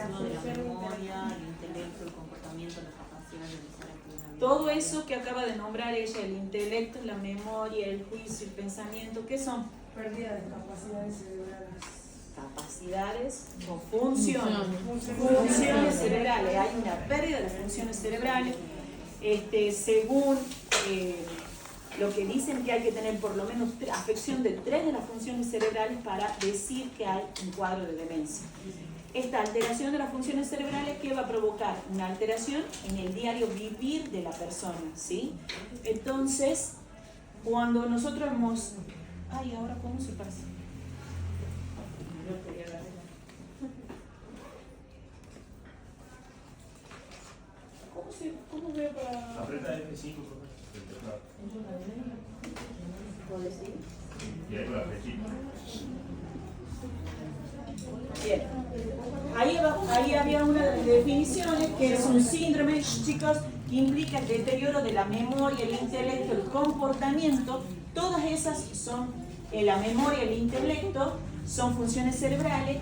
de la memoria, el intelecto, el comportamiento, la capacidad de realizar actividades. Todo eso que acaba de nombrar ella, el intelecto, la memoria, el juicio, el pensamiento, ¿qué son? Pérdida de capacidades cerebrales. Capacidades o funciones. Funciones cerebrales. Hay una pérdida de las funciones cerebrales. Según lo que dicen que hay que tener por lo menos afección de 3 de las funciones cerebrales para decir que hay un cuadro de demencia. Esta alteración de las funciones cerebrales que va a provocar una alteración en el diario vivir de la persona, ¿sí? Entonces, cuando nosotros hemos... Ay, ¿ahora cómo se pasa? ¿Cómo veo para...? Apreta F5, profesor. ¿Puedes ir? Y ahí con la flechita. Bien. Ahí había una de las definiciones que es un síndrome, chicos, que implica el deterioro de la memoria, el intelecto, el comportamiento. Todas esas son, la memoria, el intelecto, son funciones cerebrales.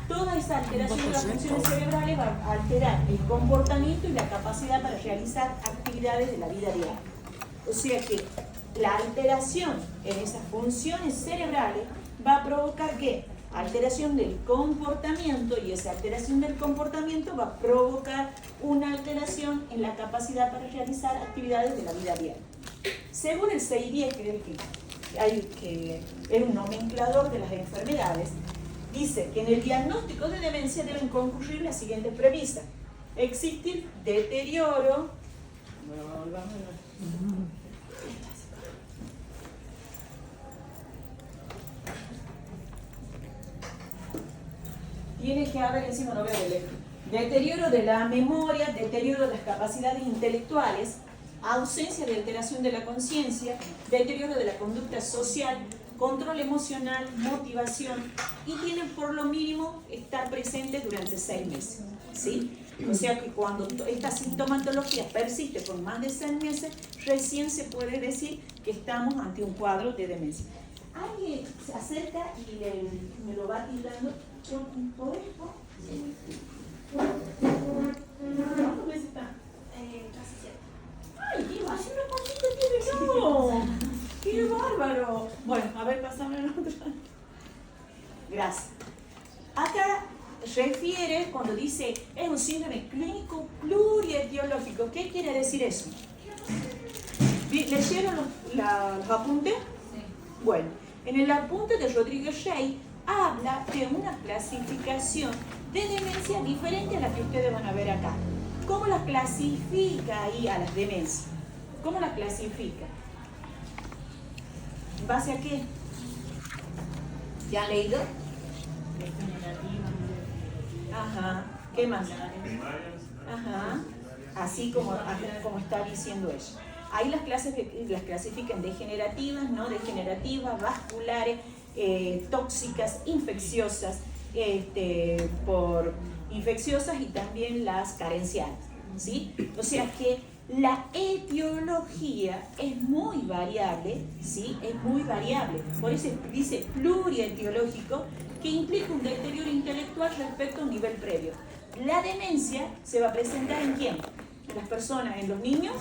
Toda esa alteración de las funciones cerebrales va a alterar el comportamiento y la capacidad para realizar actividades de la vida diaria. O sea que la alteración en esas funciones cerebrales va a provocar ¿qué? Alteración del comportamiento, y esa alteración del comportamiento va a provocar una alteración en la capacidad para realizar actividades de la vida diaria. Según el CIDIE, que es un nomenclador de las enfermedades, dice que en el diagnóstico de demencia deben concurrir las siguientes premisas: existir deterioro, tiene que haber, encima no veo el electro, deterioro de la memoria, deterioro de las capacidades intelectuales, ausencia de alteración de la conciencia, deterioro de la conducta social, control emocional, motivación, y tienen por lo mínimo estar presentes durante 6 meses, ¿sí? O sea que cuando esta sintomatología persiste por más de 6 meses, recién se puede decir que estamos ante un cuadro de demencia. Alguien se acerca y me lo va tildando por esto. ¿Cuántas veces está? Casi 7. ¡Ay, Dios! ¡Así una cosita tiene yo! ¡Qué bárbaro! Bueno, a ver, pasame la otra. Gracias. Acá refiere, cuando dice, es un síndrome clínico plurietiológico. ¿Qué quiere decir eso? ¿Leyeron los apuntes? Sí. Bueno, en el apunte de Rodríguez Rey habla de una clasificación de demencia diferente a la que ustedes van a ver acá. ¿Cómo las clasifica ahí a las demencias? ¿Cómo las clasifica? ¿En base a qué? ¿Ya han leído? Ajá. ¿Qué más? Ajá. Así como está diciendo ella. Ahí las clasifican degenerativas, no degenerativas, vasculares, tóxicas, infecciosas, por infecciosas, y también las carenciales, ¿sí? O sea que la etiología es muy variable, ¿sí? Es muy variable. Por eso dice plurietiológico, que implica un deterioro intelectual respecto a un nivel previo. La demencia se va a presentar ¿en quién? ¿En las personas? ¿En los niños?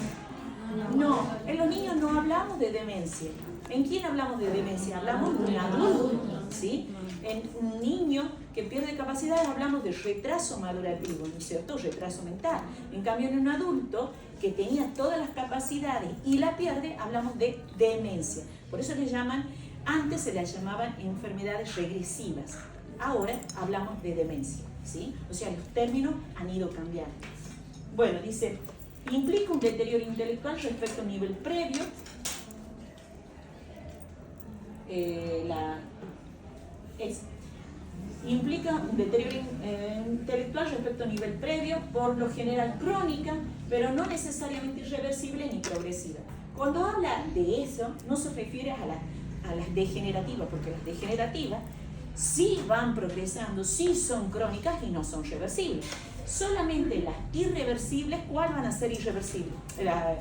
No, en los niños no hablamos de demencia. ¿En quién hablamos de demencia? Hablamos de un adulto, ¿sí? En un niño que pierde capacidades hablamos de retraso madurativo, ¿no es cierto? Retraso mental. En cambio, en un adulto que tenía todas las capacidades y la pierde, hablamos de demencia. Por eso le llaman, antes se las llamaban enfermedades regresivas. Ahora hablamos de demencia, ¿sí? O sea, los términos han ido cambiando. Bueno, dice, implica un deterioro intelectual respecto a un nivel previo. Implica un deterioro intelectual respecto a un nivel previo, por lo general crónica, pero no necesariamente irreversible ni progresiva. Cuando habla de eso, no se refiere a las degenerativas, porque las degenerativas sí van progresando, sí son crónicas y no son reversibles. Solamente las irreversibles, ¿cuáles van a ser irreversibles?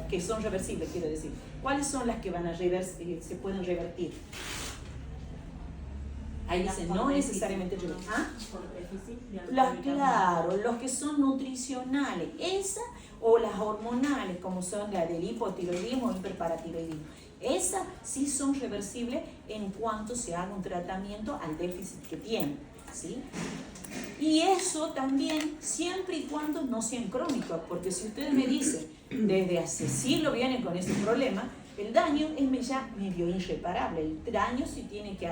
Que son reversibles, quiero decir. ¿Cuáles son las que van a se pueden revertir? Ahí dice, no necesariamente reversibles. ¿Ah? Por déficit de Claro, los que son nutricionales, esa o las hormonales, como son la del hipotiroidismo o hiperparatiroidismo. Esas sí son reversibles en cuanto se haga un tratamiento al déficit que tienen, ¿sí? Y eso también siempre y cuando no sean crónicos, porque si ustedes me dicen, desde hace siglos vienen con ese problema, el daño es ya medio irreparable. El daño se tiene que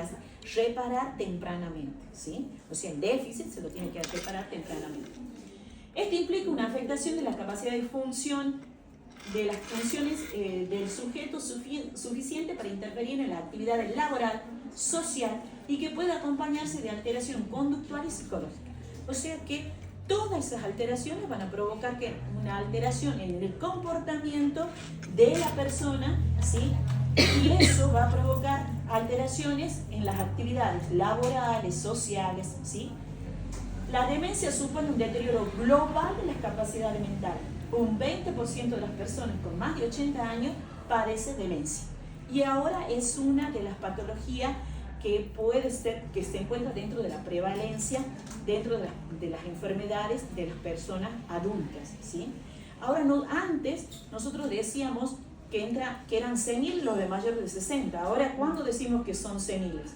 reparar tempranamente, ¿sí? O sea, el déficit se lo tiene que reparar tempranamente. Esto implica una afectación de la capacidad de función de las funciones del sujeto suficiente para interferir en la actividad laboral, social y que puede acompañarse de alteración conductual y psicológica. O sea que todas esas alteraciones van a provocar que una alteración en el comportamiento de la persona, ¿sí? Y eso va a provocar alteraciones en las actividades laborales, sociales, ¿sí? La demencia supone un deterioro global de las capacidades mentales. Un 20% de las personas con más de 80 años padece demencia. Y ahora es una de las patologías que puede ser, que se encuentra dentro de la prevalencia, dentro de las enfermedades de las personas adultas, ¿sí? Ahora, no, antes nosotros decíamos que eran seniles los de mayor de 60. Ahora, ¿cuándo decimos que son seniles?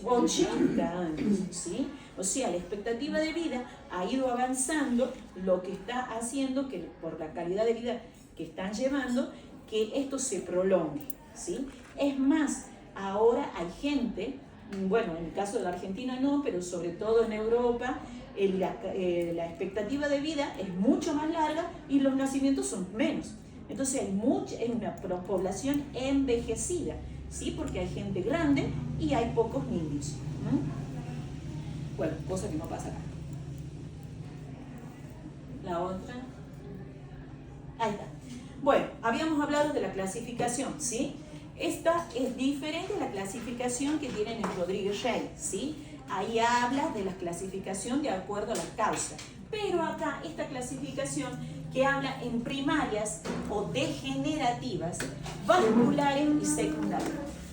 80 años, ¿sí? O sea, la expectativa de vida ha ido avanzando, lo que está haciendo que por la calidad de vida que están llevando, que esto se prolongue, ¿sí? Es más, ahora hay gente, bueno, en el caso de la Argentina no, pero sobre todo en Europa, la expectativa de vida es mucho más larga y los nacimientos son menos. Entonces es una población envejecida, ¿sí? Porque hay gente grande y hay pocos niños. Bueno, cosa que no pasa acá. La otra. Ahí está. Bueno, habíamos hablado de la clasificación, ¿sí? Esta es diferente a la clasificación que tienen en Rodríguez-Rey, ¿sí? Ahí habla de la clasificación de acuerdo a las causas. Pero acá, esta clasificación que habla en primarias o degenerativas, vasculares y secundarias.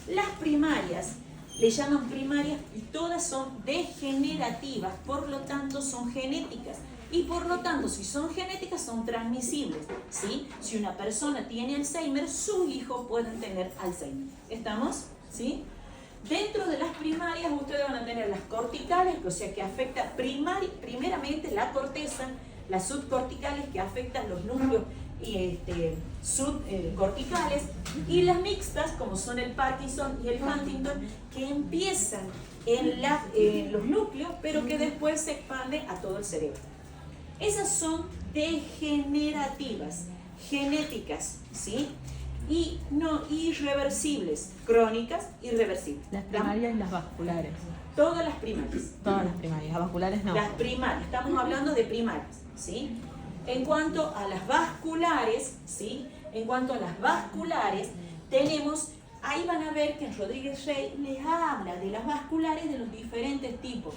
Las primarias le llaman primarias y todas son degenerativas, por lo tanto son genéticas. Y por lo tanto, si son genéticas, son transmisibles, ¿sí? Si una persona tiene Alzheimer, sus hijos pueden tener Alzheimer. ¿Estamos? ¿Sí? Dentro de las primarias, ustedes van a tener las corticales, o sea, que afecta primeramente la corteza, las subcorticales, que afectan los núcleos subcorticales, y las mixtas, como son el Parkinson y el Huntington, que empiezan en los núcleos, pero que después se expanden a todo el cerebro. Esas son degenerativas, genéticas, ¿sí? Y no irreversibles, crónicas, irreversibles. Las primarias y las vasculares. Todas las primarias. Todas las primarias, las vasculares no. Las primarias, estamos hablando de primarias, ¿sí? En cuanto a las vasculares, ¿sí? En cuanto a las vasculares, tenemos, ahí van a ver que en Rodríguez-Rey les habla de las vasculares de los diferentes tipos.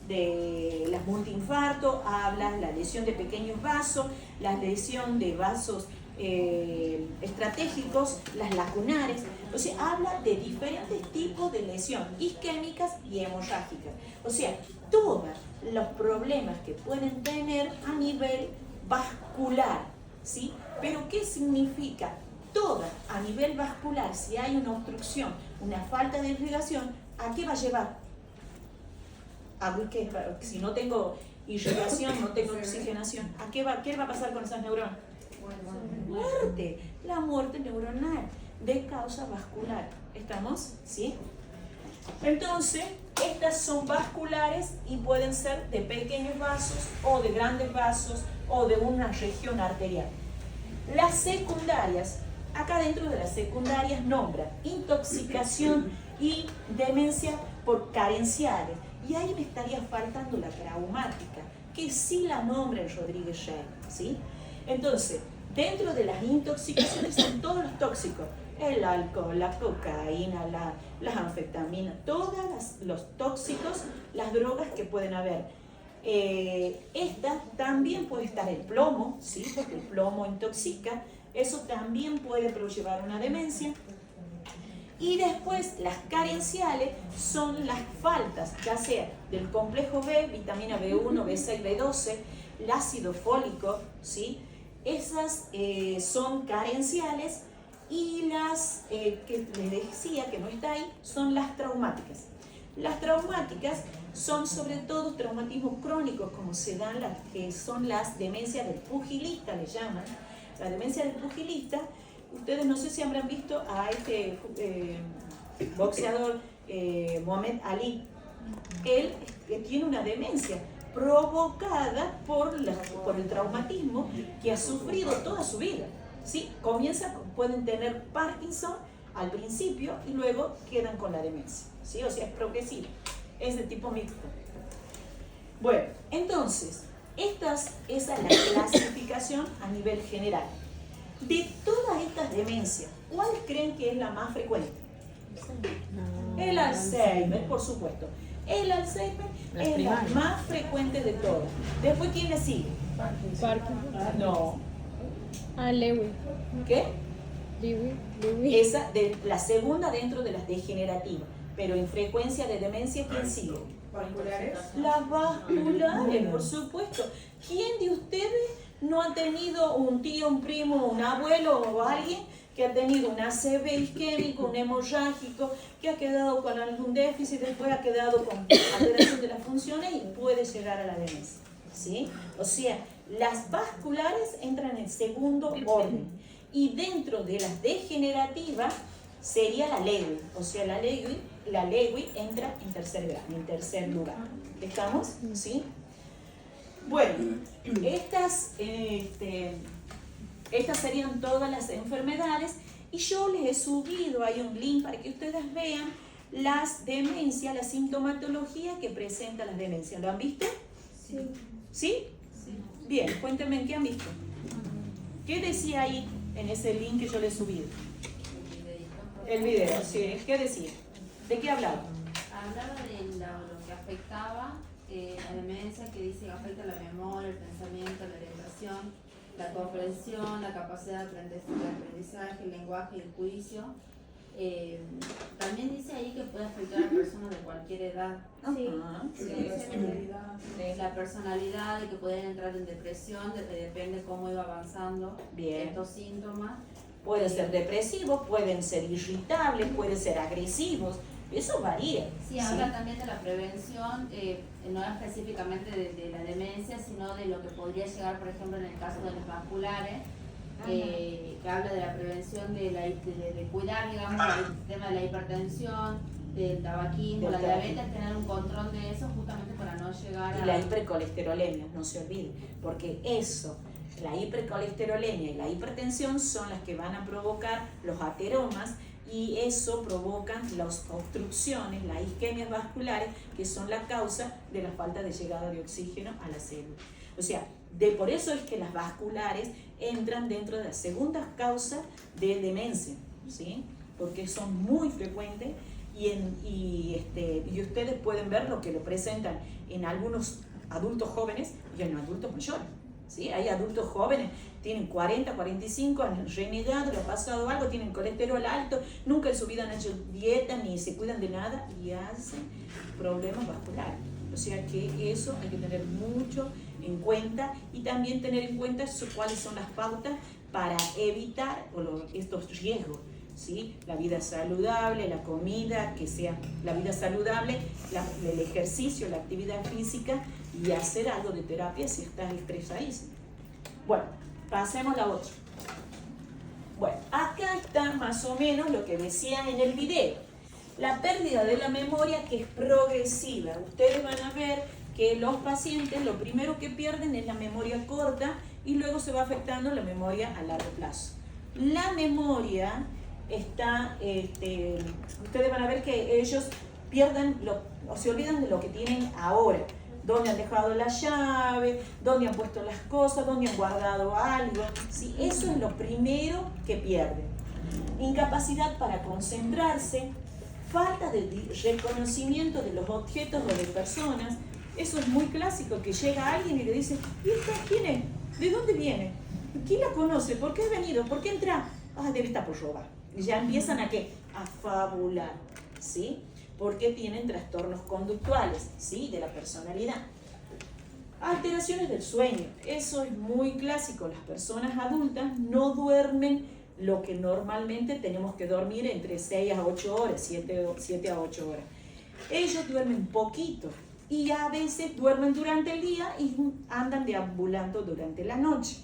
De las multiinfartos, habla la lesión de pequeños vasos, la lesión de vasos estratégicos, las lacunares. O sea, habla de diferentes tipos de lesión, isquémicas y hemorrágicas. O sea, todos los problemas que pueden tener a nivel vascular, ¿sí? Pero ¿qué significa? Todas a nivel vascular, si hay una obstrucción, una falta de irrigación, ¿a qué va a llevar? Si no tengo irrigación, no tengo oxigenación, ¿qué va a pasar con esas neuronas? Muerte, la muerte neuronal de causa vascular. ¿Estamos? ¿Sí? Entonces, estas son vasculares y pueden ser de pequeños vasos o de grandes vasos o de una región arterial. Las secundarias, acá dentro de las secundarias nombra intoxicación y demencia por carenciales. Y ahí me estaría faltando la traumática, que sí la nombra en Rodríguez-Rey, ¿sí? Entonces, dentro de las intoxicaciones son todos los tóxicos, el alcohol, la cocaína, las anfetaminas, todos los tóxicos, las drogas que pueden haber. Esta también puede estar el plomo, ¿sí? Porque el plomo intoxica, eso también puede llevar una demencia. Y después las carenciales son las faltas, ya sea del complejo B, vitamina B1, B6, B12, el ácido fólico, ¿sí? Esas son carenciales, y las que les decía que no está ahí son las traumáticas. Las traumáticas son sobre todo traumatismos crónicos, como se dan las que son las demencias del pugilista, le llaman. La demencia del pugilista, ustedes no sé si habrán visto a este boxeador Muhammad Ali. Él tiene una demencia provocada por el traumatismo que ha sufrido toda su vida. ¿Sí? Pueden tener Parkinson al principio y luego quedan con la demencia, ¿sí? O sea, es progresivo, es de tipo mixto. Bueno, entonces, esa es la clasificación a nivel general. De todas estas demencias, ¿cuál creen que es la más frecuente? El Alzheimer, por supuesto. El Alzheimer es la más frecuente de todas. Después, ¿quién le sigue? Parkinson. No. Lewy. ¿Qué? Lewy. Esa, la segunda dentro de las degenerativas. Pero en frecuencia de demencia, ¿quién sigue? ¿Vasculares? Las vasculares, por supuesto. ¿Quién de ustedes no ha tenido un tío, un primo, un abuelo o alguien que ha tenido un ACV isquémico, un hemorrágico, que ha quedado con algún déficit, después ha quedado con alteración de las funciones y puede llegar a la demencia? ¿Sí? O sea, las vasculares entran en segundo orden. Y dentro de las degenerativas sería la Lewy. O sea, la Lewy entra en tercer lugar. ¿Estamos? ¿Sí? Bueno, estas serían todas las enfermedades, y yo les he subido ahí un link para que ustedes vean las demencias, la sintomatología que presenta las demencias. ¿Lo han visto? Sí. ¿Sí? Bien, cuéntenme qué han visto. ¿Qué decía ahí en ese link que yo les he subido? El video, sí. ¿Qué decía? ¿De qué hablaba? Hablaba de lo que afectaba la demencia, que dice que afecta la memoria, el pensamiento, la orientación, la comprensión, la capacidad de aprendizaje, el lenguaje y el juicio. También dice ahí que puede afectar a personas de cualquier edad. La personalidad, de que pueden entrar en depresión, depende cómo iba avanzando estos síntomas. Pueden ser depresivos, pueden ser irritables, pueden ser agresivos. Eso varía. Sí, habla también de la prevención, no específicamente de la demencia, sino de lo que podría llegar, por ejemplo, en el caso de los vasculares, que habla de la prevención de cuidar, digamos, el tema de la hipertensión, del tabaquismo, la diabetes, tener un control de eso justamente para no llegar a... Y la hipercolesterolemia, no se olviden, porque eso, la hipercolesterolemia y la hipertensión son las que van a provocar los ateromas, y eso provoca las obstrucciones, las isquemias vasculares, que son la causa de la falta de llegada de oxígeno a la célula. O sea, por eso es que las vasculares entran dentro de las segundas causas de demencia, ¿sí? Porque son muy frecuentes, y ustedes pueden ver lo que lo presentan en algunos adultos jóvenes y en adultos mayores. ¿Sí? Hay adultos jóvenes, tienen 40, 45, han renegado, le ha pasado algo, tienen colesterol alto, nunca en su vida han hecho dieta ni se cuidan de nada y hacen problemas vasculares. O sea que eso hay que tener mucho en cuenta, y también tener en cuenta cuáles son las pautas para evitar estos riesgos. ¿Sí? La vida saludable, la comida, que sea la vida saludable, el ejercicio, la actividad física, y hacer algo de terapia si estás estresadísimo. Bueno, pasemos a la otra. Bueno, acá está más o menos lo que decía en el video. La pérdida de la memoria, que es progresiva. Ustedes van a ver que los pacientes lo primero que pierden es la memoria corta, y luego se va afectando la memoria a largo plazo. La memoria está, ustedes van a ver que ellos se olvidan de lo que tienen ahora, dónde han dejado la llave, dónde han puesto las cosas, dónde han guardado algo. ¿Sí? Eso es lo primero que pierden. Incapacidad para concentrarse, falta de reconocimiento de los objetos o de personas. Eso es muy clásico, que llega alguien y le dice: ¿y esta quién es? ¿De dónde viene? ¿Quién la conoce? ¿Por qué ha venido? ¿Por qué entra? Debe estar por robar. Y ya empiezan a a fabular, ¿sí? Porque tienen trastornos conductuales, ¿sí? De la personalidad. Alteraciones del sueño, eso es muy clásico. Las personas adultas no duermen lo que normalmente tenemos que dormir entre 6 a 8 horas, 7 a 8 horas. Ellos duermen poquito y a veces duermen durante el día y andan deambulando durante la noche.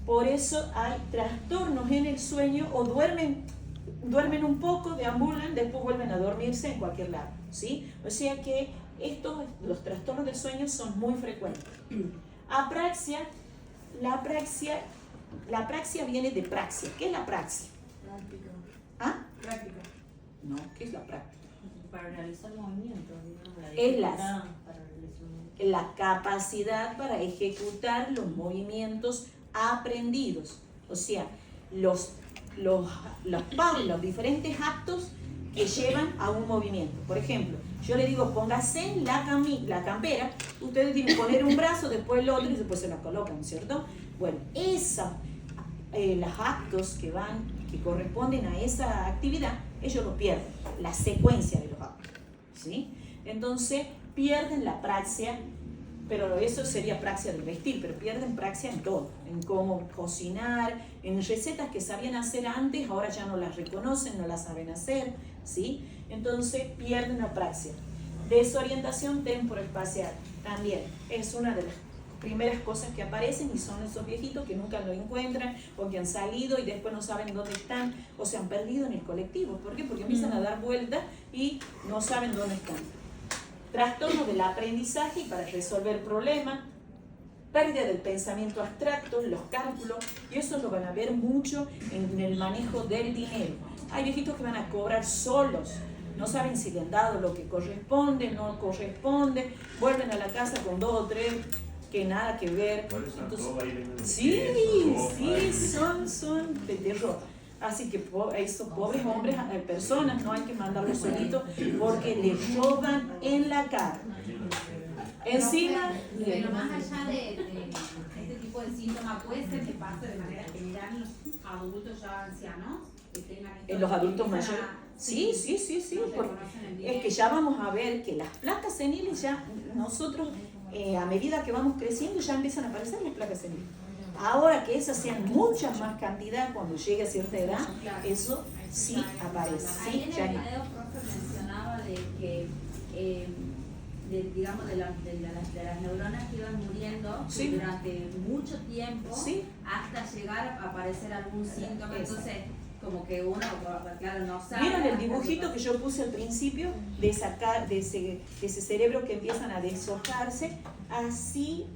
Por eso hay trastornos en el sueño, o duermen un poco, deambulan, después vuelven a dormirse en cualquier lado, ¿sí? O sea que los trastornos del sueño son muy frecuentes. Apraxia, la apraxia viene de praxia. ¿Qué es la praxia? Práctica. ¿Ah? Práctica. No, ¿qué es la práctica? Para realizar movimientos, digamos, la Es dificultad para realizar movimientos. la capacidad para ejecutar los movimientos aprendidos. O sea, los diferentes actos que llevan a un movimiento. Por ejemplo, yo le digo, póngase en la campera, ustedes tienen que poner un brazo, después el otro y después se la colocan, ¿cierto? Bueno, los actos que corresponden a esa actividad, ellos lo pierden, la secuencia de los actos, ¿sí? Entonces, pierden la praxia, pero eso sería praxia del vestir, pero pierden praxia en todo, en cómo cocinar, en recetas que sabían hacer antes, ahora ya no las reconocen, no las saben hacer, ¿sí? Entonces pierden la praxia. Desorientación temporoespacial, también es una de las primeras cosas que aparecen, y son esos viejitos que nunca lo encuentran o que han salido y después no saben dónde están o se han perdido en el colectivo. ¿Por qué? Porque empiezan a dar vueltas y no saben dónde están. Trastorno del aprendizaje y para resolver problemas, pérdida del pensamiento abstracto, los cálculos, y eso lo van a ver mucho en el manejo del dinero. Hay viejitos que van a cobrar solos, no saben si le han dado lo que corresponde, no corresponde, vuelven a la casa con 2 o 3 que nada que ver. Entonces, sí, son de terror. Así que esos pobres hombres, personas, no hay que mandarlos solitos porque les roban en la cara. Encima, pero más allá de este tipo de síntomas, puede ser que pase de manera general en los adultos ya ancianos, que tengan en los adultos mayores. Sí, porque es que ya vamos a ver que las placas seniles ya nosotros, a medida que vamos creciendo, ya empiezan a aparecer las placas seniles. Ahora que esas sean mucha más cantidad cuando llegue a cierta edad, eso sí aparece. Ahí en el video, profe, mencionaba de que, digamos, de las neuronas que iban muriendo durante mucho tiempo hasta llegar a aparecer algún síntoma. Entonces, como que uno, claro, no sabe. ¿Vieron el dibujito que yo puse al principio de sacar de ese cerebro que empiezan a deshojarse? Así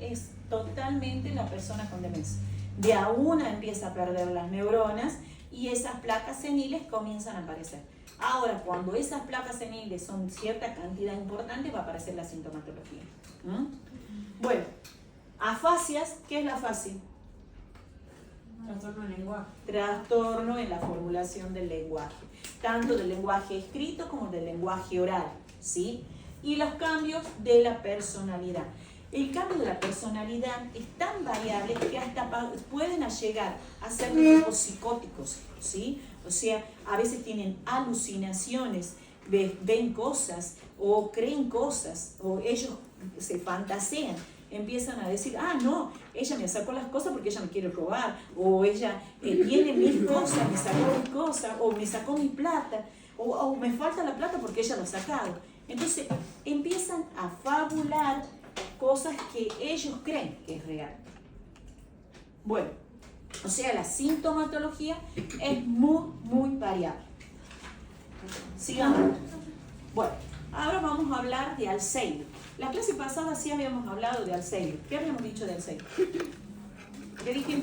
es totalmente la persona con demencia. De a una empieza a perder las neuronas y esas placas seniles comienzan a aparecer. Ahora, cuando esas placas seniles son cierta cantidad importante, va a aparecer la sintomatología. Bueno, afasias, ¿qué es la afasia? Trastorno del lenguaje. Trastorno en la formulación del lenguaje, tanto del lenguaje escrito como del lenguaje oral, ¿sí? Y los cambios de la personalidad. El cambio de la personalidad es tan variable que hasta pueden llegar a ser de tipos psicóticos, ¿sí? O sea, a veces tienen alucinaciones, ven cosas o creen cosas, o ellos se fantasean. Empiezan a decir, no, ella me sacó las cosas porque ella me quiere robar, o ella tiene mis cosas, me sacó mis cosas, o me sacó mi plata, o me falta la plata porque ella lo ha sacado. Entonces empiezan a fabular cosas que ellos creen que es real. Bueno, o sea, la sintomatología es muy variable. Sigamos. Bueno, ahora vamos a hablar de Alzheimer. La clase pasada sí habíamos hablado de Alzheimer. ¿Qué habíamos dicho de Alzheimer? ¿Qué dije?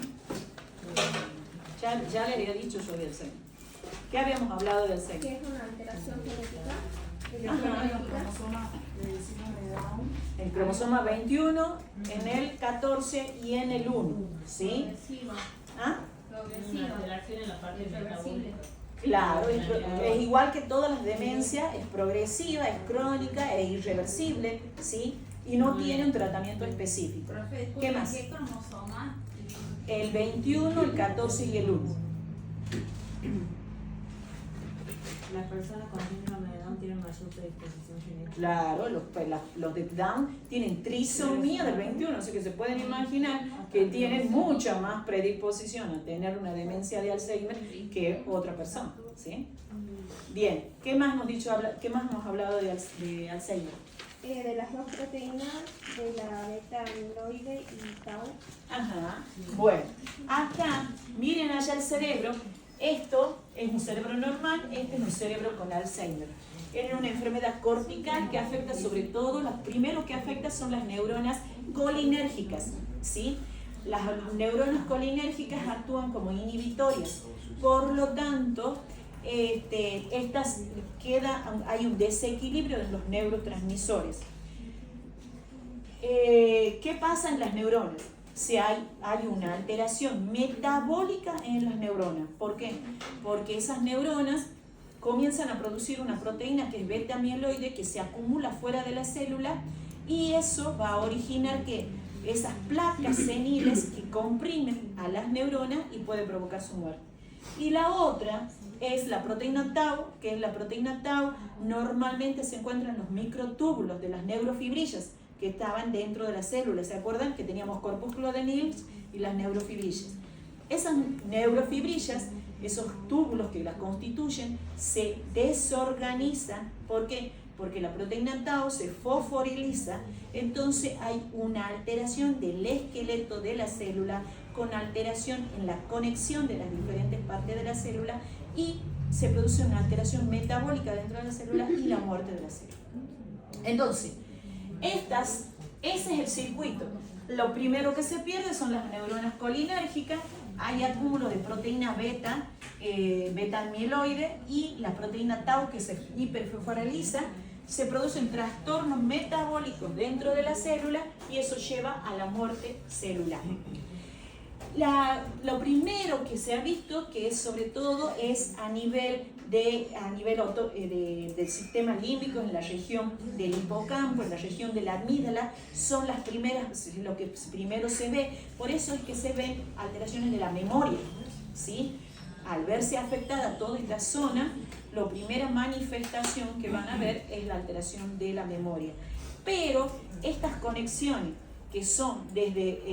Ya le había dicho yo de Alzheimer. ¿Qué habíamos hablado de Alzheimer? ¿Qué es una alteración genética? El cromosoma 21, en el 14 y en el 1. ¿Sí? ¿Ah? Claro, es igual que todas las demencias, es progresiva, es crónica, es irreversible, ¿sí? Y no tiene un tratamiento específico. ¿Qué más? ¿Qué cromosoma? El 21, el 14 y el 1. las personas con síndrome de Down tienen mayor predisposición genética. Claro, los de Down tienen trisomía del 21, así que se pueden imaginar que tienen mucha más predisposición a tener una demencia de Alzheimer que otra persona, ¿sí? Bien, ¿qué más hemos hablado de Alzheimer? De las dos proteínas, de la beta-amiloide y tau. Ajá. Bueno, acá, miren allá el cerebro. Esto es un cerebro normal, este es un cerebro con Alzheimer. Es una enfermedad cortical que afecta sobre todo, lo primero que afecta son las neuronas colinérgicas, ¿sí? Las neuronas colinérgicas actúan como inhibitorias, por lo tanto, hay un desequilibrio de los neurotransmisores. ¿Qué pasa en las neuronas? Hay una alteración metabólica en las neuronas. ¿Por qué? Porque esas neuronas comienzan a producir una proteína que es beta-amiloide que se acumula fuera de la célula y eso va a originar que esas placas seniles que comprimen a las neuronas y puede provocar su muerte. Y la otra es la proteína tau, que es la proteína tau normalmente se encuentra en los microtúbulos de las neurofibrillas que estaban dentro de la célula. ¿Se acuerdan que teníamos corpúsculo de Nils y las neurofibrillas? Esas neurofibrillas, esos túbulos que las constituyen, se desorganizan. ¿Por qué? Porque la proteína tau se fosforiliza, entonces hay una alteración del esqueleto de la célula con alteración en la conexión de las diferentes partes de la célula y se produce una alteración metabólica dentro de la célula y la muerte de la célula. Entonces, ese es el circuito. Lo primero que se pierde son las neuronas colinérgicas, hay acúmulo de proteína beta-amiloide y la proteína tau que se hiperfosforiliza, se producen trastornos metabólicos dentro de la célula y eso lleva a la muerte celular. Lo primero que se ha visto, que es sobre todo es a nivel del sistema límbico, en la región del hipocampo, en la región de la amígdala, son las primeras, lo que primero se ve. Por eso es que se ven alteraciones de la memoria, ¿sí? Al verse afectada toda esta zona, la primera manifestación que van a ver es la alteración de la memoria. Pero estas conexiones que son desde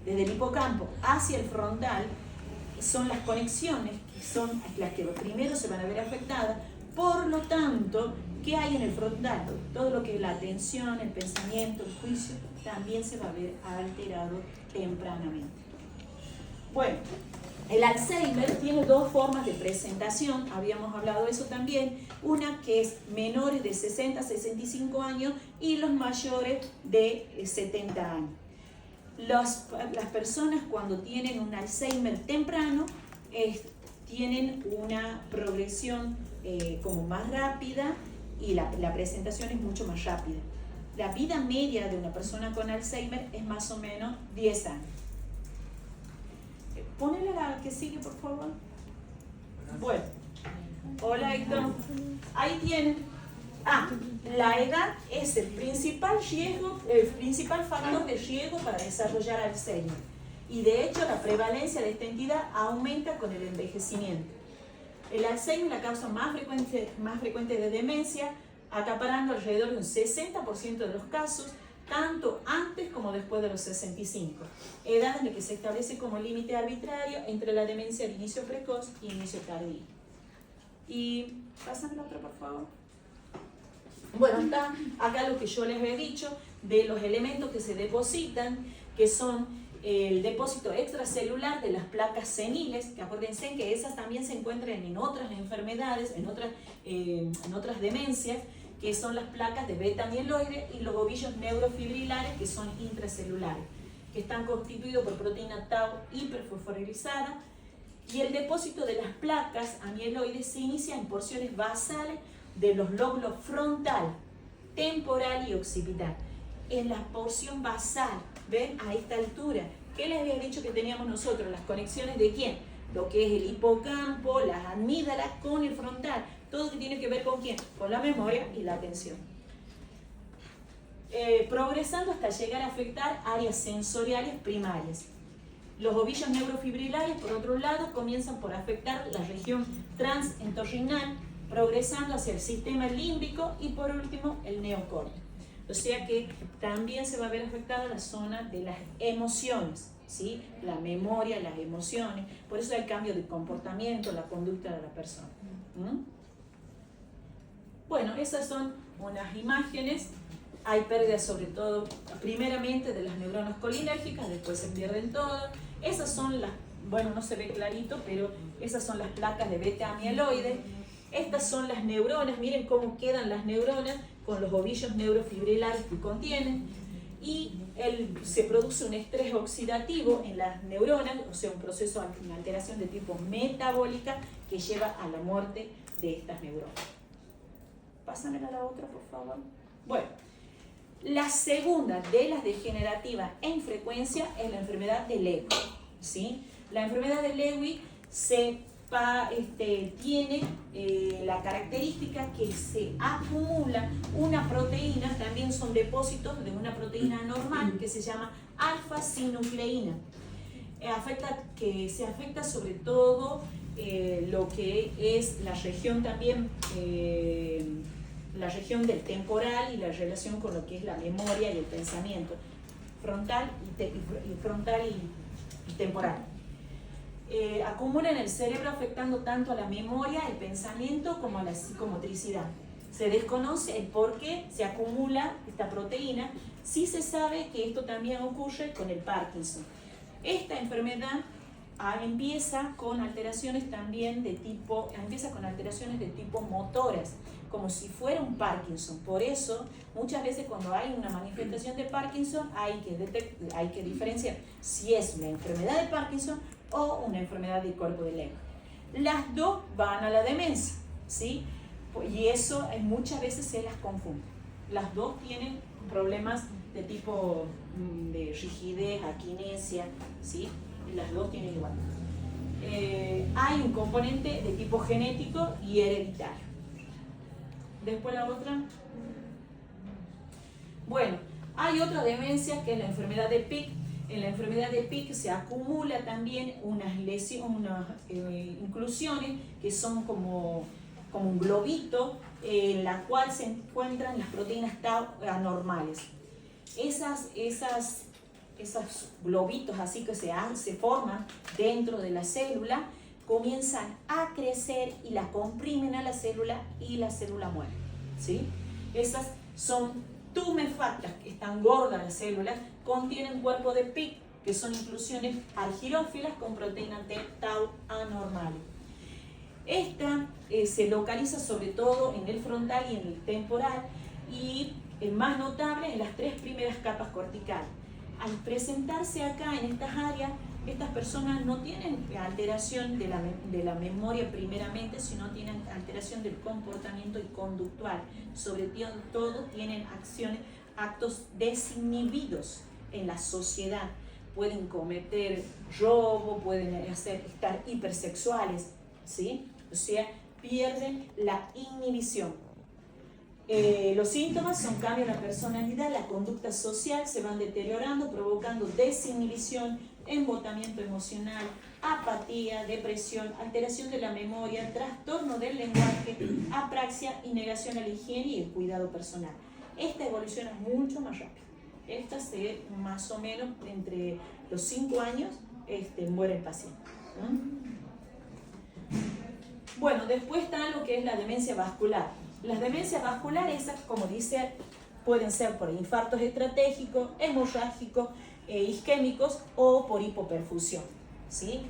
el hipocampo hacia el frontal, son las conexiones que son las que primero se van a ver afectadas. Por lo tanto, ¿qué hay en el frontal? Todo lo que es la atención, el pensamiento, el juicio, también se va a ver alterado tempranamente. Bueno, el Alzheimer tiene dos formas de presentación, habíamos hablado de eso también, una que es menores de 60 a 65 años y los mayores de 70 años. Las personas cuando tienen un Alzheimer temprano tienen una progresión como más rápida y la presentación es mucho más rápida. La vida media de una persona con Alzheimer es más o menos 10 años. Ponele la que sigue, por favor. Bueno. Hola, Héctor. Ahí tienen. La edad es el principal factor de riesgo para desarrollar Alzheimer. Y de hecho, la prevalencia de esta entidad aumenta con el envejecimiento. El Alzheimer es la causa más frecuente de demencia, acaparando alrededor de un 60% de los casos, tanto antes como después de los 65, edad en la que se establece como límite arbitrario entre la demencia de inicio precoz y inicio tardío. Y pásame la otra, por favor. Bueno, está acá lo que yo les había dicho de los elementos que se depositan, que son el depósito extracelular de las placas seniles, que acuérdense que esas también se encuentran en otras enfermedades, en otras demencias, que son las placas de beta-amiloide y los ovillos neurofibrilares, que son intracelulares, que están constituidos por proteína tau hiperfosforilizada, y el depósito de las placas amiloides se inicia en porciones basales de los lóbulos frontal, temporal y occipital. En la porción basal, ¿ven? A esta altura, ¿qué les había dicho que teníamos nosotros? Las conexiones de ¿quién? Lo que es el hipocampo, las amígdalas con el frontal. Todo que tiene que ver con ¿quién? Con la memoria y la atención. Progresando hasta llegar a afectar áreas sensoriales primarias. Los ovillos neurofibrilares, por otro lado, comienzan por afectar la región transentorrinal, progresando hacia el sistema límbico y por último el neocórtex. O sea que también se va a ver afectada la zona de las emociones, ¿sí? La memoria, las emociones, por eso hay cambio de comportamiento, la conducta de la persona. Bueno, esas son unas imágenes. Hay pérdidas sobre todo, primeramente de las neuronas colinérgicas, después se pierden todas. Esas son las, bueno, no se ve clarito, pero esas son las placas de beta amiloide. Estas son las neuronas, miren cómo quedan las neuronas con los ovillos neurofibrilares que contienen. Y se produce un estrés oxidativo en las neuronas, o sea, un proceso, una alteración de tipo metabólica que lleva a la muerte de estas neuronas. Pásamela a la otra, por favor. Bueno, la segunda de las degenerativas en frecuencia es la enfermedad de Lewy, ¿sí? La enfermedad de Lewy tiene la característica que se acumula una proteína, también son depósitos de una proteína anormal que se llama alfa-sinucleína. Se afecta sobre todo lo que es la región también, la región del temporal y la relación con lo que es la memoria y el pensamiento, frontal y temporal. Acumula en el cerebro afectando tanto a la memoria, el pensamiento como a la psicomotricidad. Se desconoce el por qué se acumula esta proteína. Sí se sabe que esto también ocurre con el Parkinson. Esta enfermedad empieza con alteraciones también de tipo motoras, como si fuera un Parkinson. Por eso, muchas veces cuando hay una manifestación de Parkinson, hay que diferenciar si es una enfermedad de Parkinson o una enfermedad del cuerpo de Lewy. Las dos van a la demencia, ¿sí? Y eso muchas veces se las confunde. Las dos tienen problemas de tipo de rigidez, aquinesia, ¿sí? Y las dos tienen igual. Hay un componente de tipo genético y hereditario. Después la otra. Bueno, hay otra demencia que es la enfermedad de Pick. En la enfermedad de Pick se acumula también unas inclusiones que son como un globito en la cual se encuentran las proteínas tau anormales. Esos globitos así que se forman dentro de la célula comienzan a crecer y la comprimen a la célula y la célula muere, ¿sí? Esas son tumefactas, que están gordas las células, contienen cuerpo de Pick, que son inclusiones argirófilas con proteína tau anormal. Esta se localiza sobre todo en el frontal y en el temporal y más notable en las 3 primeras capas corticales. Al presentarse acá en estas áreas, estas personas no tienen alteración de la memoria primeramente, sino tienen alteración del comportamiento y conductual. Sobre todo tienen actos desinhibidos en la sociedad. Pueden cometer robo, pueden estar hipersexuales, ¿sí? O sea, pierden la inhibición. Los síntomas son cambio en la personalidad, la conducta social se van deteriorando, provocando desinhibición, embotamiento emocional, apatía, depresión, alteración de la memoria, trastorno del lenguaje, apraxia y negación a la higiene y el cuidado personal. Esta evoluciona mucho más rápido. Esta más o menos entre los 5 años muere el paciente. Bueno, después está lo que es la demencia vascular. Las demencias vasculares, como dice, pueden ser por infartos estratégicos, hemorrágicos, isquémicos o por hipoperfusión, ¿sí?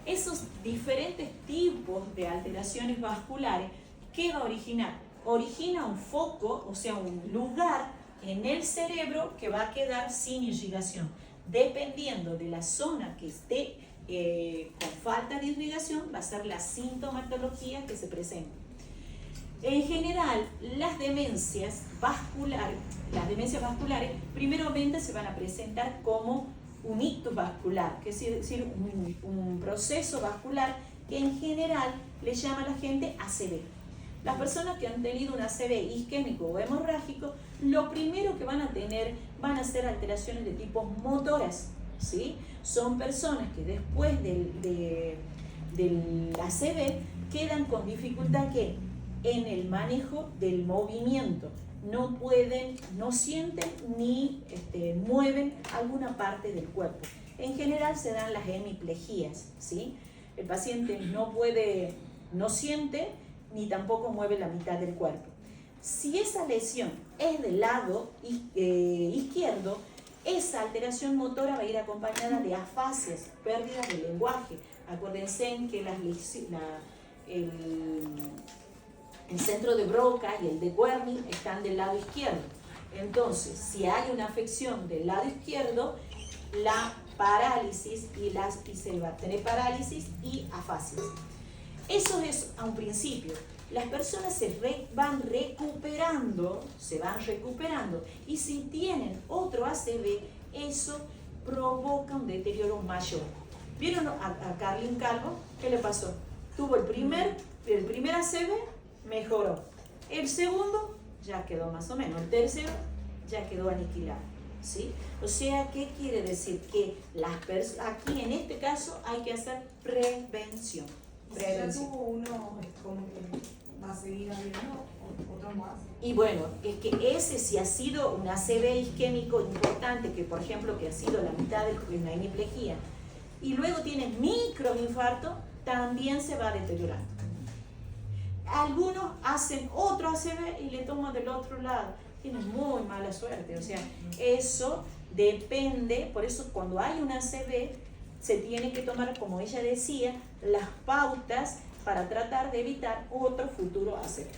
Esos diferentes tipos de alteraciones vasculares, ¿qué va a originar? Origina un foco, o sea, un lugar en el cerebro que va a quedar sin irrigación. Dependiendo de la zona que esté con falta de irrigación, va a ser la sintomatología que se presenta. En general, las demencias vasculares primeramente se van a presentar como un ictus vascular, que es decir, un proceso vascular que en general le llama a la gente ACV. Las personas que han tenido un ACV isquémico o hemorrágico, lo primero que van a tener van a ser alteraciones de tipo motoras, ¿sí? Son personas que después del ACV quedan con dificultad que en el manejo del movimiento. No pueden, no sienten ni mueven alguna parte del cuerpo. En general se dan las hemiplejías, ¿sí? El paciente no puede, no siente ni tampoco mueve la mitad del cuerpo. Si esa lesión es del lado izquierdo, esa alteración motora va a ir acompañada de afasias, pérdidas de lenguaje. Acuérdense en que el centro de Broca y el de Wernicke están del lado izquierdo. Entonces, si hay una afección del lado izquierdo, la parálisis se va a tener parálisis y afasias. Eso es a un principio. Las personas se van recuperando, y si tienen otro ACV, eso provoca un deterioro mayor. ¿Vieron a Carlin Calvo? ¿Qué le pasó? Tuvo el primer ACV, mejoró. El segundo ya quedó más o menos. El tercero ya quedó aniquilado, ¿sí? O sea, ¿qué quiere decir? Que aquí en este caso hay que hacer prevención. Si ya tuvo uno, como que va a seguir habiendo otro más. Y bueno, es que ese si ha sido un ACV isquémico importante, que por ejemplo que ha sido la mitad de una hemiplegia, y luego tiene microinfarto, también se va deteriorando. Algunos hacen otro ACV y le toman del otro lado. Tienen muy mala suerte. O sea, eso depende, por eso cuando hay un ACV, se tiene que tomar, como ella decía, las pautas para tratar de evitar otro futuro ACV,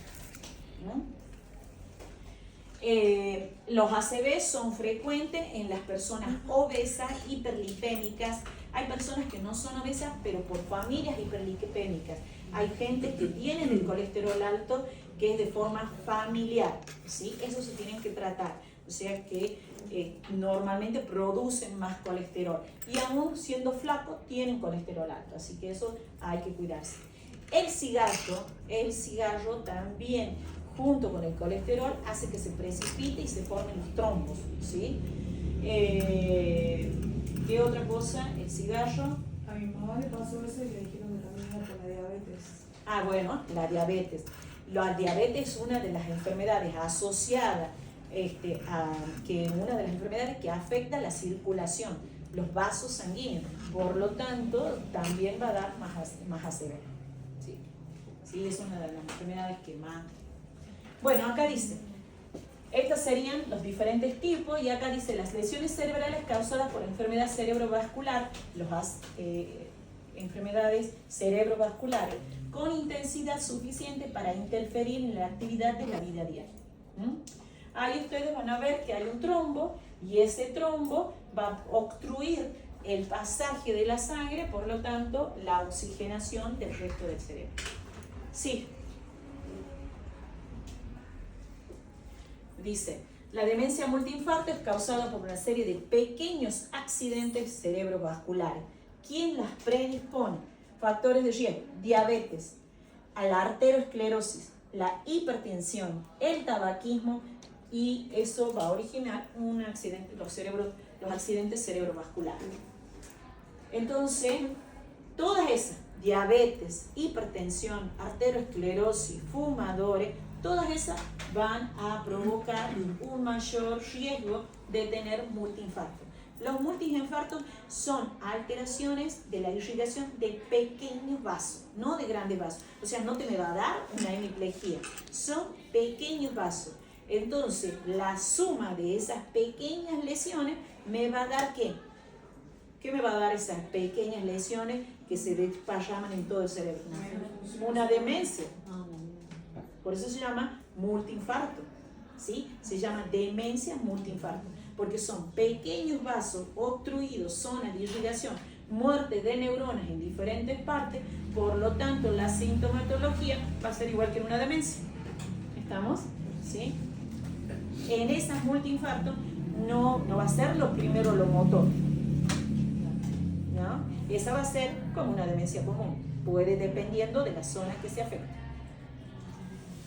¿no? Los ACV son frecuentes en las personas obesas, hiperlipémicas. Hay personas que no son obesas, pero por familias hiperlipémicas. Hay gente que tiene el colesterol alto, que es de forma familiar, ¿sí? Eso se tienen que tratar. O sea que normalmente producen más colesterol. Y aún siendo flacos, tienen colesterol alto. Así que eso hay que cuidarse. El cigarro también, junto con el colesterol, hace que se precipite y se formen los trombos, ¿sí? ¿Qué otra cosa? El cigarro. A mi mamá le pasó eso y le dijeron que también era por la diabetes. Ah, bueno, la diabetes. La diabetes es una de las enfermedades asociadas que una de las enfermedades que afecta la circulación, los vasos sanguíneos. Por lo tanto, también va a dar más ACV. ¿Sí? Sí, es una de las enfermedades que más... Bueno, acá dice, estos serían los diferentes tipos, y acá dice las lesiones cerebrales causadas por enfermedad cerebrovascular, enfermedades cerebrovasculares, con intensidad suficiente para interferir en la actividad de la vida diaria. Ahí ustedes van a ver que hay un trombo, y ese trombo va a obstruir el pasaje de la sangre, por lo tanto, la oxigenación del resto del cerebro. Sí. Dice, la demencia multiinfarto es causada por una serie de pequeños accidentes cerebrovasculares. ¿Quién las predispone? Factores de riesgo: diabetes, la arteriosclerosis, la hipertensión, el tabaquismo, y eso va a originar un accidente, los accidentes cerebrovasculares. Entonces, todas esas, diabetes, hipertensión, arteriosclerosis, fumadores, todas esas van a provocar un mayor riesgo de tener multiinfarto. Los multiinfartos son alteraciones de la irrigación de pequeños vasos, no de grandes vasos. O sea, no te me va a dar una hemiplegia, son pequeños vasos. Entonces, la suma de esas pequeñas lesiones me va a dar ¿qué? ¿Qué me va a dar esas pequeñas lesiones que se desparraman en todo el cerebro? Una demencia. Por eso se llama multiinfarto, ¿sí? Se llama demencia multiinfarto, porque son pequeños vasos obstruidos, zonas de irrigación, muerte de neuronas en diferentes partes, por lo tanto la sintomatología va a ser igual que en una demencia. ¿Estamos? ¿Sí? En esas multiinfartos no va a ser lo primero lo motor, ¿no? Esa va a ser como una demencia común, puede dependiendo de las zonas que se afectan.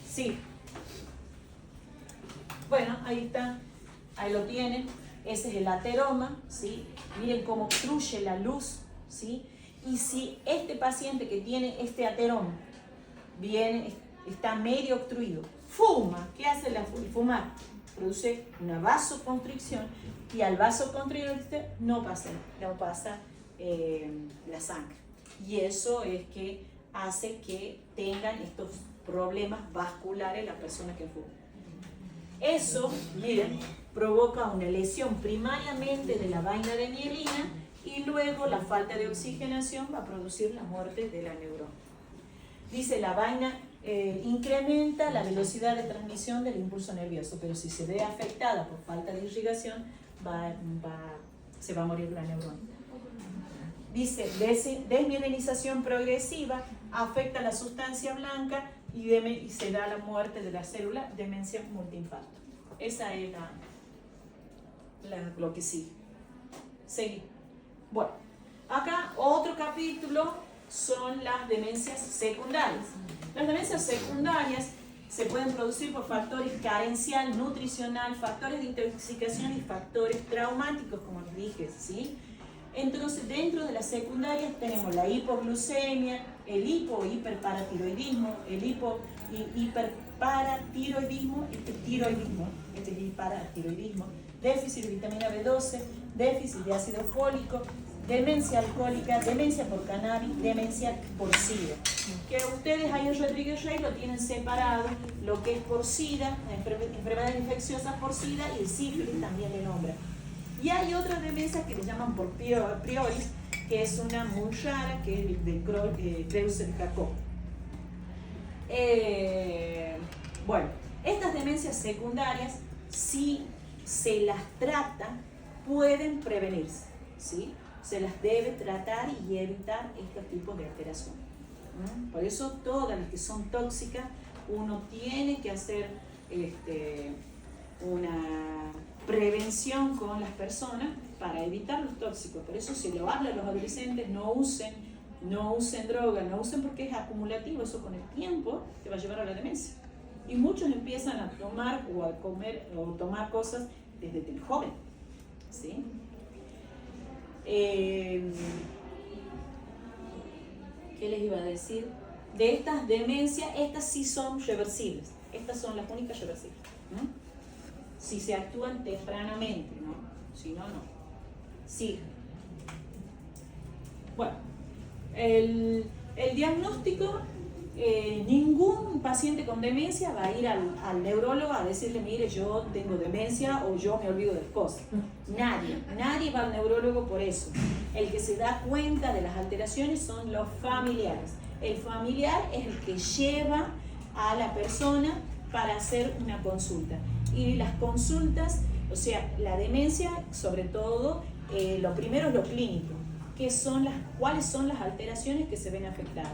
Sí. Bueno, ahí está, ahí lo tienen. ese es el ateroma, ¿sí? Miren cómo obstruye la luz, ¿sí? Y si este paciente que tiene este ateroma está medio obstruido, fuma, ¿qué hace el fumar? Produce una vasoconstricción y al vasoconstricción no pasa la sangre. Y eso es que hace que tengan estos problemas vasculares las personas que fuman. Eso, miren, provoca una lesión primariamente de la vaina de mielina y luego la falta de oxigenación va a producir la muerte de la neurona. Dice, la vaina incrementa la velocidad de transmisión del impulso nervioso, pero si se ve afectada por falta de irrigación, se va a morir la neurona. Dice, desmielinización progresiva afecta la sustancia blanca y se da la muerte de la célula, demencia multiinfarto. Esa es lo que sigue. Seguí. Bueno, acá otro capítulo son las demencias secundarias. Las demencias secundarias se pueden producir por factores carencial, nutricional, factores de intoxicación y factores traumáticos, como les dije, ¿sí? Entonces, dentro de las secundarias tenemos la hipoglucemia, el hiperparatiroidismo, el hiperparatiroidismo, hiperparatiroidismo, déficit de vitamina B12, déficit de ácido fólico, demencia alcohólica, demencia por cannabis, demencia por SIDA. Que ustedes ahí en Rodríguez Rey lo tienen separado, lo que es por SIDA, enfermedades infecciosas por SIDA, y el sífilis también le nombra. Y hay otras demencias que le llaman por prioris, que es una muy rara, que es de Kreuzer-Jakob. Bueno, estas demencias secundarias, si se las trata, pueden prevenirse, ¿sí? Se las debe tratar y evitar estos tipos de alteración. Por eso todas las que son tóxicas, uno tiene que hacer una prevención con las personas para evitar los tóxicos. Por eso se lo habla a los adolescentes, no usen droga, no usen, porque es acumulativo, eso con el tiempo te va a llevar a la demencia. Y muchos empiezan a tomar o a comer o tomar cosas desde el joven, ¿sí? ¿Qué les iba a decir? De estas demencias, estas sí son reversibles. Estas son las únicas reversibles, ¿no? Si se actúan tempranamente, ¿no? Si no, no. Sí. Bueno, el diagnóstico, ningún paciente con demencia va a ir al neurólogo a decirle, mire, yo tengo demencia o yo me olvido de las cosas. Nadie va al neurólogo por eso. El que se da cuenta de las alteraciones son los familiares. El familiar es el que lleva a la persona para hacer una consulta. Y las consultas, o sea, la demencia, sobre todo, lo primero es lo clínico, cuáles son las alteraciones que se ven afectadas.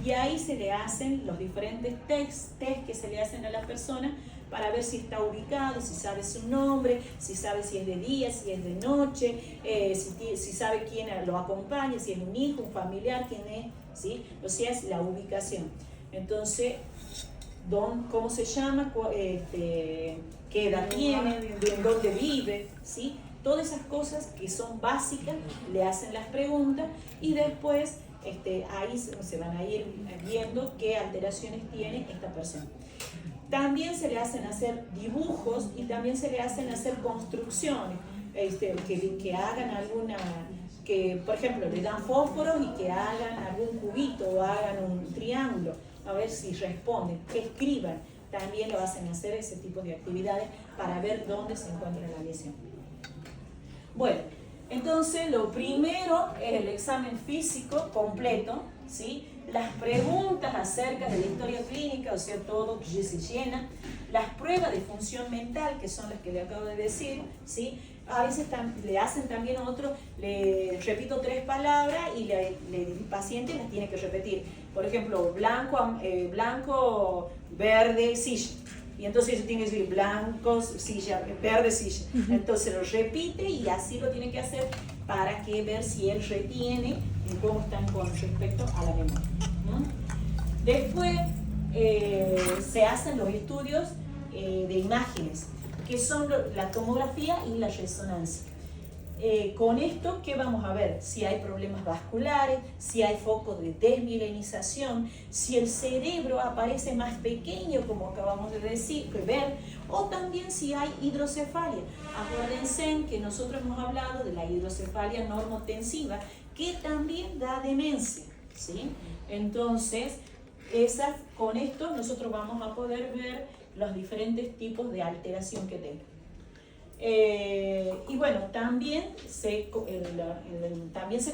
Y ahí se le hacen los diferentes test que se le hacen a la persona para ver si está ubicado, si sabe su nombre, si sabe si es de día, si es de noche, si sabe quién lo acompaña, si es un hijo, un familiar, quién es, ¿sí? O sea, es la ubicación. Entonces, cómo se llama, qué edad tiene, en dónde vive, ¿sí? Todas esas cosas que son básicas, le hacen las preguntas y después ahí se van a ir viendo qué alteraciones tiene esta persona. También se le hacen hacer dibujos y también se le hacen hacer construcciones, que hagan que por ejemplo le dan fósforos y que hagan algún cubito o hagan un triángulo, a ver si responden, que escriban. También lo hacen hacer ese tipo de actividades para ver dónde se encuentra la lesión. Bueno, entonces lo primero es el examen físico completo, ¿sí? Las preguntas acerca de la historia clínica, o sea, todo que se llena, las pruebas de función mental, que son las que le acabo de decir, ¿sí? A veces le hacen también le repito 3 palabras y el paciente las tiene que repetir. Por ejemplo, blanco, verde, silla. Y entonces tiene que decir blanco, silla, verde, silla. Entonces lo repite y así lo tiene que hacer para ver si él retiene y cómo están con respecto a la memoria. Después se hacen los estudios de imágenes. que son la tomografía y la resonancia. Con esto, ¿qué vamos a ver? Si hay problemas vasculares, si hay focos de desmielinización, si el cerebro aparece más pequeño, como acabamos de ver, o también si hay hidrocefalia. Acuérdense que nosotros hemos hablado de la hidrocefalia normotensiva, que también da demencia, ¿sí? Entonces, con esto nosotros vamos a poder ver los diferentes tipos de alteración que tenga. Y bueno, también se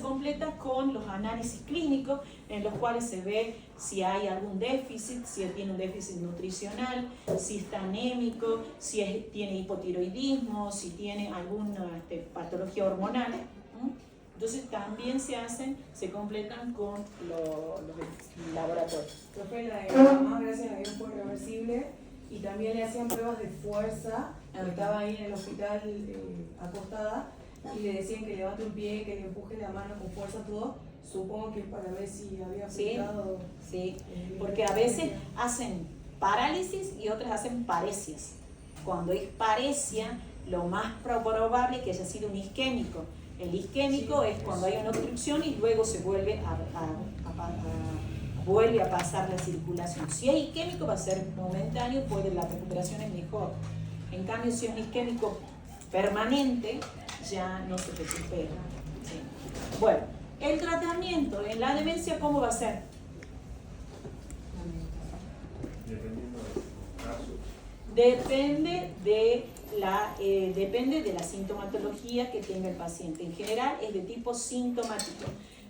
completa con los análisis clínicos en los cuales se ve si hay algún déficit, si él tiene un déficit nutricional, si está anémico, si tiene hipotiroidismo, si tiene alguna patología hormonal. Entonces también se completan con los laboratorios. Profe, la de mi mamá, gracias a Dios, fue reversible y también le hacían pruebas de fuerza. Estaba ahí en el hospital acostada y le decían que levante un pie, que le empuje la mano con fuerza, todo. Supongo que para ver si había afectado. Sí, porque a veces hacen parálisis y otras hacen paresias. Cuando es paresia, lo más probable es que haya sido un isquémico. El isquémico es cuando hay una obstrucción y luego se vuelve a pasar la circulación. Si es isquémico va a ser momentáneo, la recuperación es mejor. En cambio, si es un isquémico permanente, ya no se recupera. ¿Sí? Bueno, el tratamiento en la demencia, ¿cómo va a ser? Dependiendo del caso. Depende de la sintomatología que tenga el paciente. En general es de tipo sintomático.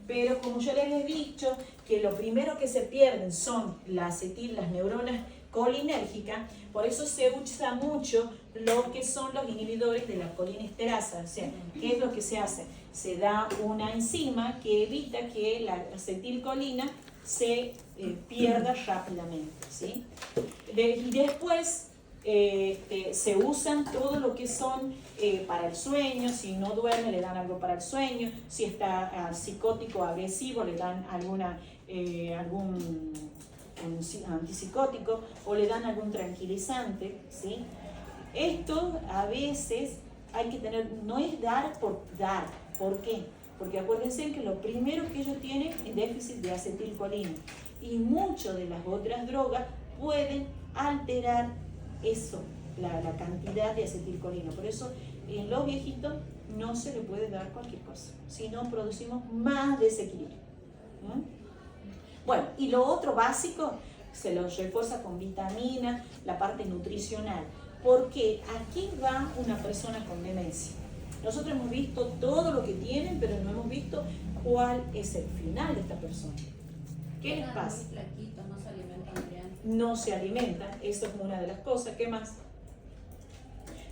Pero como ya les he dicho, que lo primero que se pierden son las neuronas colinérgicas, por eso se usa mucho lo que son los inhibidores de la colinesterasa. O sea, ¿qué es lo que se hace? Se da una enzima que evita que la acetilcolina se pierda rápidamente, ¿sí? Y después se usan todo lo que son para el sueño. Si no duerme le dan algo para el sueño, si está psicótico agresivo le dan algún antipsicótico o le dan algún tranquilizante, ¿sí? Esto a veces hay que tener, no es dar por dar. ¿Por qué? Porque acuérdense que lo primero que ellos tienen es déficit de acetilcolina y muchas de las otras drogas pueden alterar eso, la cantidad de acetilcolina. Por eso en los viejitos no se le puede dar cualquier cosa, si no producimos más desequilibrio. Bueno, y lo otro básico se los refuerza con vitaminas, la parte nutricional, porque aquí va una persona con demencia. Nosotros hemos visto todo lo que tienen, pero no hemos visto cuál es el final de esta persona. ¿Qué les pasa? No se alimentan bien. No se alimentan, eso es una de las cosas. ¿Qué más?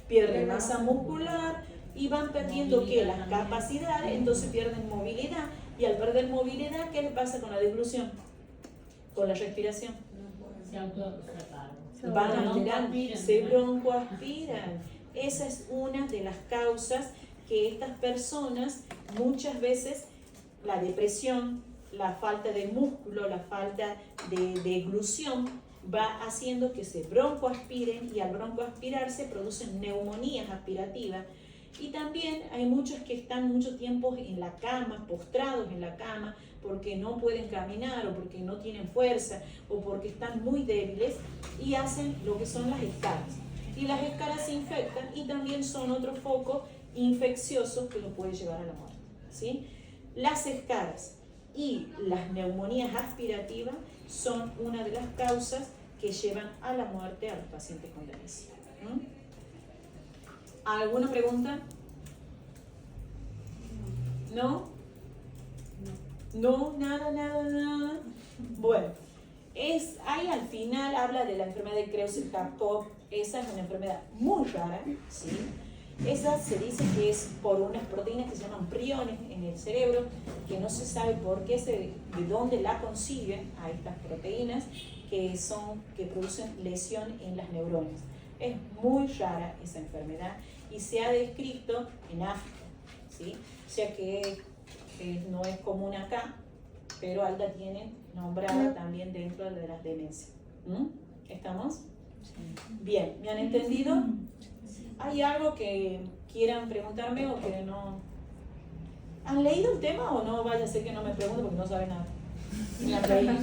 Pierden masa muscular y van perdiendo ¿qué? Las capacidades, entonces pierden movilidad. Y al perder movilidad, ¿qué les pasa con la deglución? Con la respiración. Van alterando, se broncoaspiran. Esa es una de las causas que estas personas muchas veces, la depresión, la falta de músculo, la falta de deglución, va haciendo que se broncoaspiren y al broncoaspirarse producen neumonías aspirativas. Y también hay muchos que están mucho tiempo en la cama, postrados en la cama, porque no pueden caminar o porque no tienen fuerza o porque están muy débiles y hacen lo que son las escaras. Y las escaras se infectan y también son otro foco infeccioso que lo puede llevar a la muerte, ¿sí? Las escaras y las neumonías aspirativas son una de las causas que llevan a la muerte a los pacientes con demencia. ¿Alguna pregunta? ¿No? No, nada. Bueno, ahí al final habla de la enfermedad de Creutzfeldt-Jakob. Esa es una enfermedad muy rara, ¿sí? Esa se dice que es por unas proteínas que se llaman priones en el cerebro, que no se sabe por qué, de dónde la consiguen a estas proteínas que producen lesión en las neuronas. Es muy rara esa enfermedad y se ha descrito en África, ¿sí? O sea que no es común acá, pero ahí la tienen nombrada también dentro de las demencias. ¿Estamos? Bien, ¿me han entendido? ¿Hay algo que quieran preguntarme o que no? ¿Han leído el tema o no? Vaya a ser que no me pregunten porque no saben nada. Ni han leído.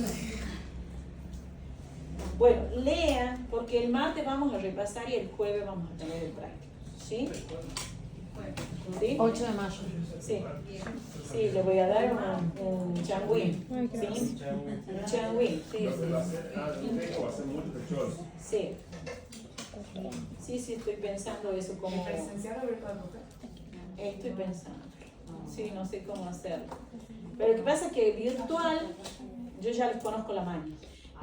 Bueno, lean, porque el martes vamos a repasar y el jueves vamos a tener el práctico. ¿Sí? ¿Sí? 8 de mayo. Sí. Sí, le voy a dar un changüín. Ay, qué ¿Sí? Un changüín. Sí, Va a ser, va a ser muy sospechoso. sí. Sí, estoy pensando eso como... ¿Presencial o virtual? Estoy pensando. Sí, no sé cómo hacerlo. Pero lo que pasa es que virtual, yo ya les conozco la maña.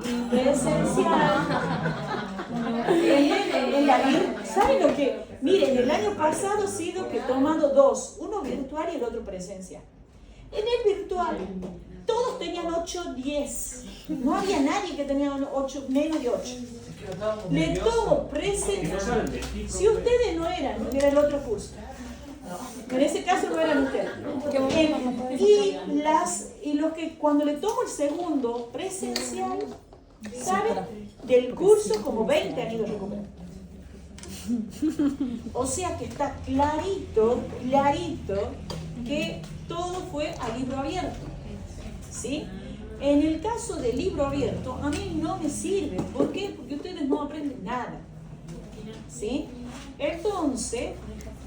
Y presencial, ¿saben lo que? Miren, el año pasado ha sido que he tomado dos, uno virtual y el otro presencial. En el virtual, todos tenían 8, 10. No había nadie que tenía 8, menos de 8. Le tomo presencial. Si ustedes no eran, era el otro curso. En ese caso no eran ustedes. Y los que cuando le tomo el segundo presencial, ¿saben? Del curso como 20 han ido recuperando. O sea que está clarito que todo fue a libro abierto. ¿Sí? En el caso del libro abierto, a mí no me sirve. ¿Por qué? Porque ustedes no aprenden nada. ¿Sí? Entonces,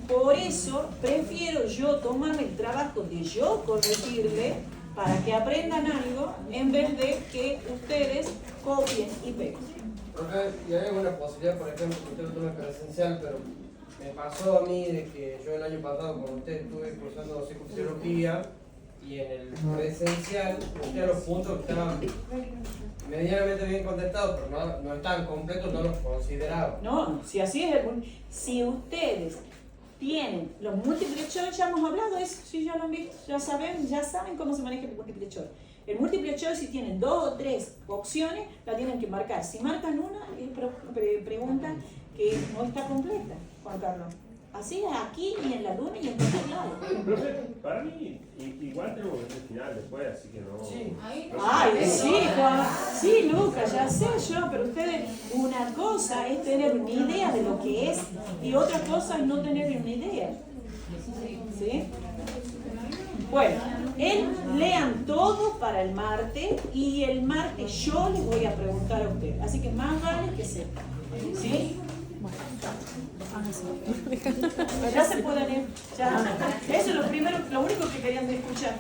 por eso prefiero yo tomarme el trabajo de yo corregirle para que aprendan algo en vez de que ustedes copien y peguen. Profe, ¿y hay alguna posibilidad, por ejemplo, que usted lo tome presencial, pero me pasó a mí de que yo el año pasado con usted estuve cursando psicofisiología y en el presencial, usted los puntos que estaban medianamente bien contestados, pero no estaban completos, no los consideraba. No, si así es, si ustedes tienen los múltiples choice, ya hemos hablado de eso, sí, ya lo han visto, ya saben cómo se maneja el múltiple choice. El múltiple choice, si tienen 2 o 3 opciones, la tienen que marcar. Si marcan una, preguntan que no está completa, Juan Carlos. Así es aquí y en la luna y en todos lados. Profe, para mí, igual tenemos que ver el final después, así que no. Sí. Ay, sí, Juan. Sí, Lucas, ya sé yo, pero ustedes, una cosa es tener una idea de lo que es y otra cosa es no tener una idea. ¿Sí? Bueno, lean todo para el martes y el martes yo les voy a preguntar a ustedes. Así que más vale que sepan. ¿Sí? Ya se pueden ir. Ya. Eso es lo único que querían escuchar.